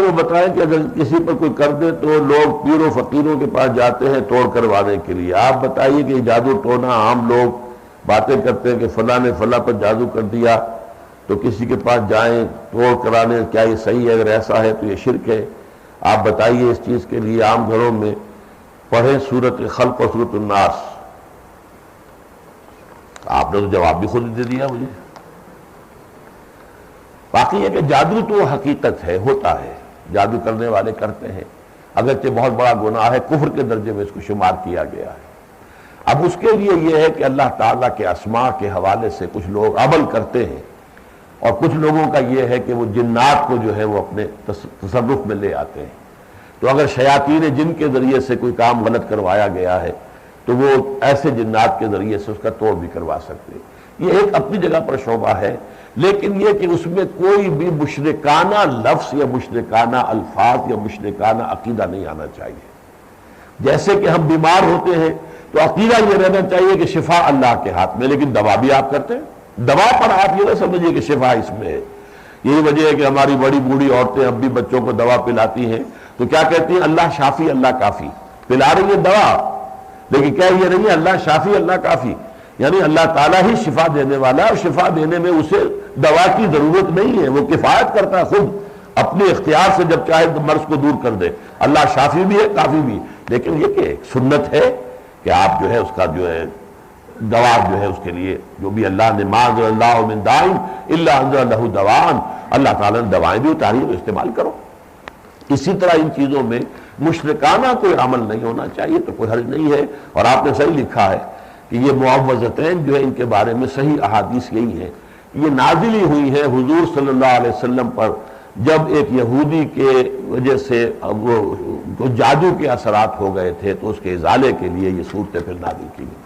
وہ بتائیں کہ اگر کسی پر کوئی کر دے تو لوگ پیر و فقیروں کے پاس جاتے ہیں توڑ کروانے کے لیے. آپ بتائیے کہ جادو ٹونا عام لوگ باتیں کرتے ہیں کہ فلاں نے فلاں پر جادو کر دیا تو کسی کے پاس جائیں توڑ کرانے, کیا یہ صحیح ہے؟ اگر ایسا ہے تو یہ شرک ہے. آپ بتائیے اس چیز کے لیے عام گھروں میں پڑھیں سورۃ خلق اور سورۃ الناس. آپ نے تو جواب بھی خود دے دیا مجھے. باقی ہے کہ جادو تو حقیقت ہے, ہوتا ہے, جادو کرنے والے کرتے ہیں, اگرچہ بہت بڑا گناہ ہے, کفر کے درجے میں اس کو شمار کیا گیا ہے. اب اس کے لیے یہ ہے کہ اللہ تعالیٰ کے اسماء کے حوالے سے کچھ لوگ عمل کرتے ہیں, اور کچھ لوگوں کا یہ ہے کہ وہ جنات کو جو ہے وہ اپنے تصرف میں لے آتے ہیں. تو اگر شیاطین جن کے ذریعے سے کوئی کام غلط کروایا گیا ہے تو وہ ایسے جنات کے ذریعے سے اس کا توڑ بھی کروا سکتے ہیں. یہ ایک اپنی جگہ پر شعبہ ہے, لیکن یہ کہ اس میں کوئی بھی مشرکانہ لفظ یا مشرکانہ الفاظ یا مشرکانہ عقیدہ نہیں آنا چاہیے. جیسے کہ ہم بیمار ہوتے ہیں تو عقیدہ یہ رہنا چاہیے کہ شفا اللہ کے ہاتھ میں, لیکن دوا بھی آپ کرتے ہیں. دوا پر آپ یہ نہ سمجھیے کہ شفا اس میں ہے. یہی وجہ ہے کہ ہماری بڑی بوڑھی عورتیں اب بھی بچوں کو دوا پلاتی ہیں تو کیا کہتی ہیں؟ اللہ شافی اللہ کافی. پلا رہی ہے دوا, لیکن کیا یہ نہیں ہے اللہ شافی اللہ کافی, یعنی اللہ تعالیٰ ہی شفا دینے والا ہے, اور شفا دینے میں اسے دوا کی ضرورت نہیں ہے, وہ کفایت کرتا ہے خود اپنے اختیار سے, جب چاہے مرض کو دور کر دے. اللہ شافی بھی ہے کافی بھی, لیکن یہ کہ ایک سنت ہے کہ آپ جو ہے اس کا جو ہے دوا جو ہے اس کے لیے جو بھی اللہ نے ما انزل اللہ من داء الا انزل له دواء, اللہ تعالیٰ نے دوائیں بھی اتاری ہیں, استعمال کرو. اسی طرح ان چیزوں میں مشرکانہ کوئی عمل نہیں ہونا چاہیے, تو کوئی حرج نہیں ہے. اور آپ نے صحیح لکھا ہے کہ یہ معوذتین جو ہے ان کے بارے میں صحیح احادیث یہی ہیں, یہ نازل ہی ہوئی ہے حضور صلی اللہ علیہ وسلم پر جب ایک یہودی کے وجہ سے وہ جادو کے اثرات ہو گئے تھے, تو اس کے ازالے کے لیے یہ صورتیں پھر نازل کی گئی.